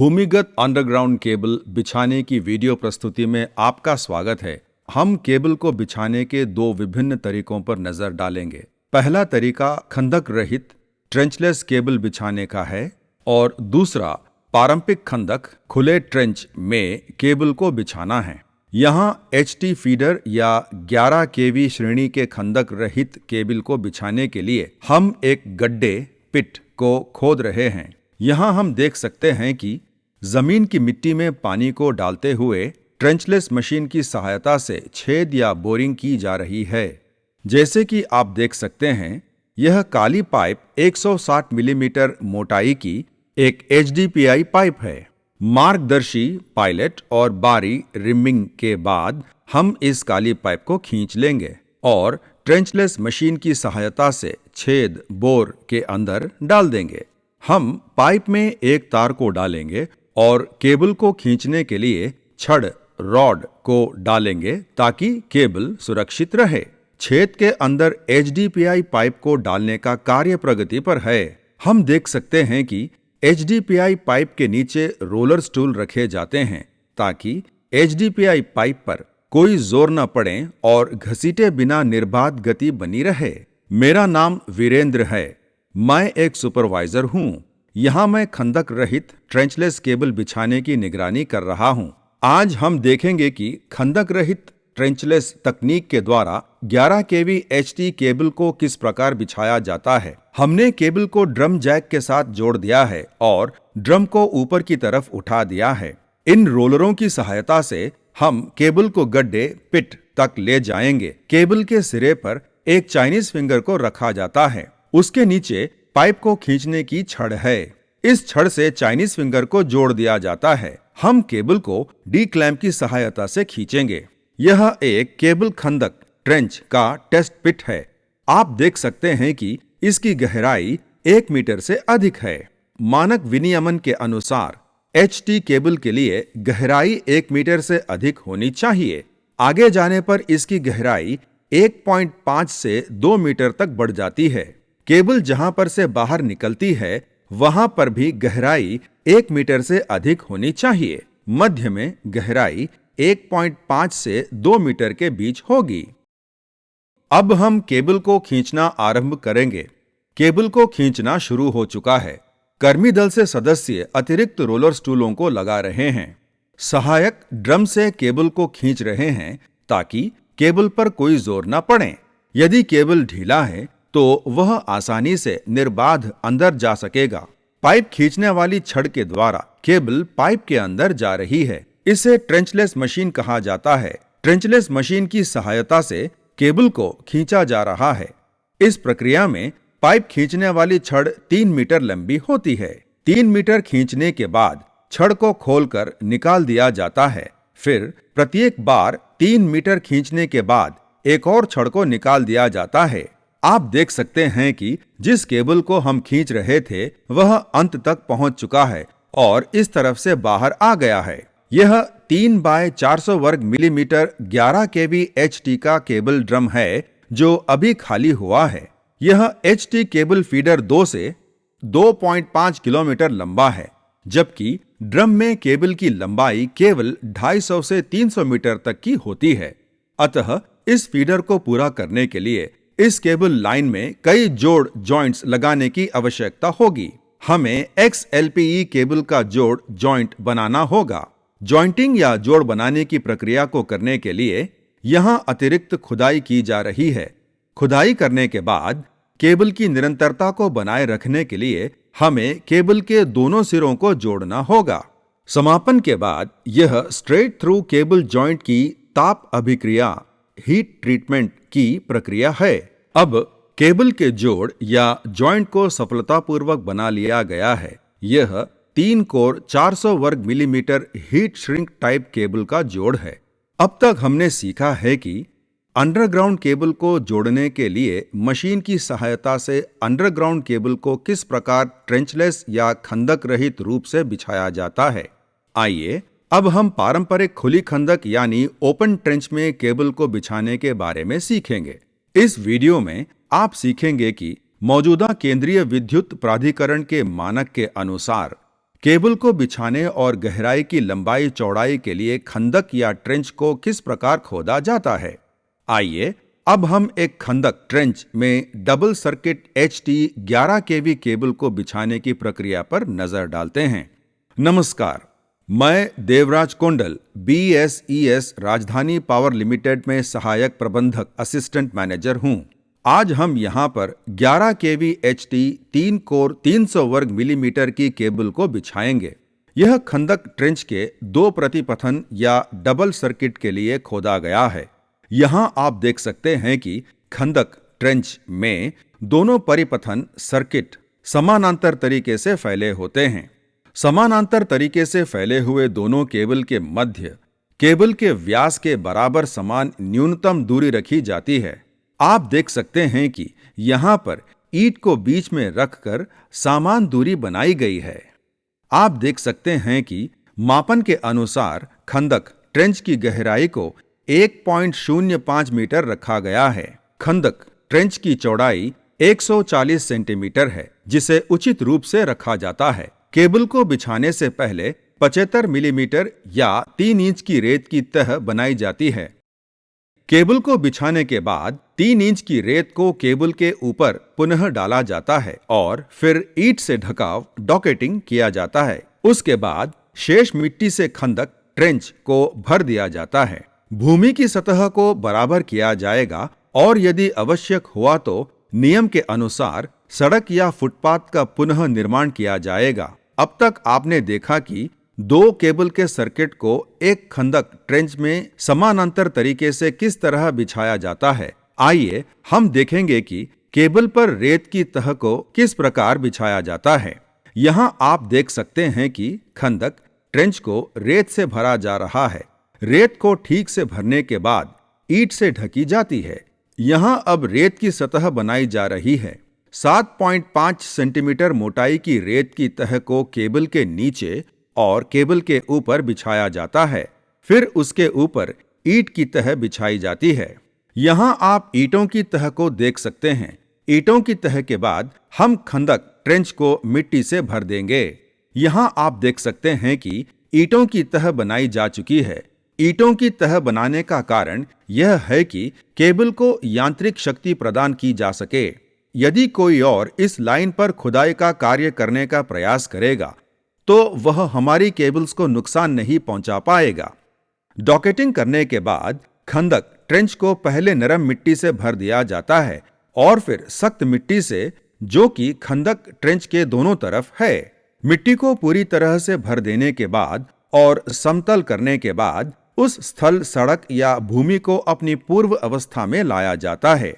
भूमिगत underground cable बिछाने की वीडियो प्रस्तुति में आपका स्वागत है। हम केबल को बिछाने के दो विभिन्न तरीकों पर नजर डालेंगे। पहला तरीका खंदक रहित ट्रेंचलेस केबल बिछाने का है और दूसरा पारंपरिक खंदक खुले ट्रेंच में केबल को बिछाना है। यहाँ HT फीडर या 11 kV श्रेणी के खंदक रहित केबल को बिछाने के लिए हम एक गड्ढे पिट को खोद रहे हैं। यहाँ हम देख सकते हैं कि जमीन की मिट्टी में पानी को डालते हुए ट्रेंचलेस मशीन की सहायता से छेद या बोरिंग की जा रही है। जैसे कि आप देख सकते हैं, यह काली पाइप 160 मिलीमीटर मोटाई की एक HDPE पाइप है। मार्गदर्शी पायलट और बारी रिमिंग के बाद हम इस काली पाइप को खींच लेंगे और ट्रेंचलेस मशीन की सहायता से छेद बोर के अंदर डाल देंगे। हम पाइप में एक तार को डालेंगे और केबल को खींचने के लिए छड़ रॉड को डालेंगे ताकि केबल सुरक्षित रहे। छेद के अंदर HDPE पाइप को डालने का कार्य प्रगति पर है। हम देख सकते हैं कि HDPE पाइप के नीचे रोलर स्टूल रखे जाते हैं ताकि HDPE पाइप पर कोई जोर न पड़े और घसीटे बिना निर्बाध गति बनी रहे। मेरा नाम वीरेंद्र है। मैं एक सुपरवाइजर हूँ। यहाँ मैं खंदक रहित ट्रेंचलेस केबल बिछाने की निगरानी कर रहा हूँ। आज हम देखेंगे कि खंदक रहित ट्रेंचलेस तकनीक के द्वारा 11 kV HT केबल को किस प्रकार बिछाया जाता है। हमने केबल को ड्रम जैक के साथ जोड़ दिया है और ड्रम को ऊपर की तरफ उठा दिया है। इन रोलरों की सहायता से हम केबल को गड्ढे पिट तक ले जाएंगे। केबल के सिरे पर एक चाइनीज फिंगर को रखा जाता है। उसके नीचे पाइप को खींचने की छड़ है। इस छड़ से चाइनीज फिंगर को जोड़ दिया जाता है। हम केबल को डी क्लैंप की सहायता से खींचेंगे। यह एक केबल खंदक ट्रेंच का टेस्ट पिट है। आप देख सकते हैं कि इसकी गहराई 1 मीटर से अधिक है। मानक विनियमन के अनुसार HT केबल के लिए गहराई 1 मीटर से अधिक होनी चाहिए। आगे जाने पर इसकी गहराई 1.5 से 2 मीटर तक बढ़ जाती है। केबल जहां पर से बाहर निकलती है वहां पर भी गहराई 1 मीटर से अधिक होनी चाहिए। मध्य में गहराई 1.5 से 2 मीटर के बीच होगी। अब हम केबल को खींचना आरंभ करेंगे। केबल को खींचना शुरू हो चुका है। कर्मी दल से सदस्य अतिरिक्त रोलर स्टूलों को लगा रहे हैं। सहायक ड्रम से केबल को खींच रहे हैं ताकि केबल पर कोई जोर न पड़े। यदि केबल ढीला है तो वह आसानी से निर्बाध अंदर जा सकेगा। पाइप खींचने वाली छड़ के द्वारा केबल पाइप के अंदर जा रही है। इसे ट्रेंचलेस मशीन कहा जाता है। ट्रेंचलेस मशीन की सहायता से केबल को खींचा जा रहा है। इस प्रक्रिया में पाइप खींचने वाली छड़ 3 मीटर लंबी होती है। 3 मीटर खींचने के बाद छड़ को खोलकर निकाल दिया जाता है। फिर प्रत्येक बार 3 मीटर खींचने के बाद एक और छड़ को निकाल दिया जाता है। आप देख सकते हैं कि जिस केबल को हम खींच रहे थे वह अंत तक पहुंच चुका है और इस तरफ से बाहर आ गया है। यह 3 बाय 400 वर्ग मिलीमीटर 11 kV HT का केबल ड्रम है जो अभी खाली हुआ है। यह HT केबल फीडर 2 से 2.5 किलोमीटर लंबा है, जबकि ड्रम में केबल की लंबाई केवल 250 से 300 मीटर तक की होती है। अतः इस फीडर को पूरा करने के लिए इस केबल लाइन में कई जोड़ जॉइंट्स लगाने की आवश्यकता होगी। हमें XLPE केबल का जोड़ जॉइंट बनाना होगा। जॉइंटिंग या जोड़ बनाने की प्रक्रिया को करने के लिए यहां अतिरिक्त खुदाई की जा रही है। खुदाई करने के बाद केबल की निरंतरता को बनाए रखने के लिए हमें केबल के दोनों सिरों को जोड़ना होगा। समापन के बाद यह स्ट्रेट थ्रू केबल जॉइंट की ताप अभिक्रिया हीट ट्रीटमेंट की प्रक्रिया है। अब केबल के जोड़ या जॉइंट को सफलतापूर्वक बना लिया गया है। यह 3 कोर 400 वर्ग millimetre heat shrink type cable का जोड़ है। अब तक हमने सीखा है कि अंडरग्राउंड केबल को जोड़ने के लिए मशीन की सहायता से अंडरग्राउंड केबल को किस प्रकार ट्रेंचलेस या खंदक रहित रूप से बिछाया जाता है। आइए अब हम पारंपरिक खुली खंदक यानी ओपन ट्रेंच में केबल को बिछाने के बारे में सीखेंगे। इस वीडियो में आप सीखेंगे कि मौजूदा केंद्रीय विद्युत प्राधिकरण के मानक के अनुसार केबल को बिछाने और गहराई की लंबाई चौड़ाई के लिए खंदक या ट्रेंच को किस प्रकार खोदा जाता है? आइए अब हम एक खंदक ट्रेंच में double circuit HT 11 kV cable को बिछाने की प्रक्रिया पर नजर डालते हैं। नमस्कार, मैं देवराज कोंडल BSES राजधानी पावर लिमिटेड में सहायक प्रबंधक असिस्टेंट मैनेजर हूं। आज हम यहां पर 11 kV HT 3 कोर 300 वर्ग मिलीमीटर की केबल को बिछाएंगे। यह खंदक ट्रेंच के 2 प्रतिपथन या डबल सर्किट के लिए खोदा गया है। यहां आप देख सकते हैं कि खंदक ट्रेंच में दोनों परिपथन सर्किट समानांतर तरीके से फैले होते हैं। समानांतर तरीके से फैले हुए दोनों केबल के मध्य केबल के व्यास के बराबर समान न्यूनतम दूरी रखी जाती है। आप देख सकते हैं कि यहां पर ईंट को बीच में रखकर समान दूरी बनाई गई है। आप देख सकते हैं कि मापन के अनुसार खंदक ट्रेंच की गहराई को 1.05 मीटर रखा गया है। खंदक ट्रेंच की चौड़ाई 140 सेंटीमीटर है, जिसे उचित रूप से रखा जाता है। केबल को बिछाने से पहले 75 मिलीमीटर या 3 इंच की रेत की तह बनाई जाती है। केबल को बिछाने के बाद 3 इंच की रेत को केबल के ऊपर पुनः डाला जाता है और फिर ईंट से ढकाव डॉकेटिंग किया जाता है। उसके बाद शेष मिट्टी से खंदक ट्रेंच को भर दिया जाता है। भूमि की सतह को बराबर किया जाएगा और यदि आवश्यक हुआ तो नियम के अनुसार सड़क या फुटपाथ का पुनः निर्माण किया जाएगा। अब तक आपने देखा कि 2 केबल के सर्किट को एक खंदक ट्रेंच में समानांतर तरीके से किस तरह बिछाया जाता है। आइए हम देखेंगे कि केबल पर रेत की तह को किस प्रकार बिछाया जाता है। यहां आप देख सकते हैं कि खंदक ट्रेंच को रेत से भरा जा रहा है। रेत को ठीक से भरने के बाद ईंट से ढकी जाती है। यहां अब रेत की सतह बनाई जा रही है। 7.5 सेंटीमीटर मोटाई की रेत की तह को केबल के नीचे और केबल के ऊपर बिछाया जाता है। फिर उसके ऊपर ईंट की तह बिछाई जाती है। यहां आप ईंटों की तह को देख सकते हैं। ईंटों की तह के बाद हम खंदक ट्रेंच को मिट्टी से भर देंगे। यहां आप देख सकते हैं कि ईंटों की तह बनाई जा चुकी है। ईंटों की तह बनाने का कारण यह है कि केबल को यांत्रिक शक्ति प्रदान की जा सके। यदि कोई और इस लाइन पर खुदाई का कार्य करने का प्रयास करेगा तो वह हमारी केबल्स को नुकसान नहीं पहुंचा पाएगा। डॉकेटिंग करने के बाद खंदक ट्रेंच को पहले नरम मिट्टी से भर दिया जाता है और फिर सख्त मिट्टी से, जो कि खंदक ट्रेंच के दोनों तरफ है। मिट्टी को पूरी तरह से भर देने के बाद और समतल करने के बाद उस स्थल, सड़क या भूमि को अपनी पूर्व अवस्था में लाया जाता है।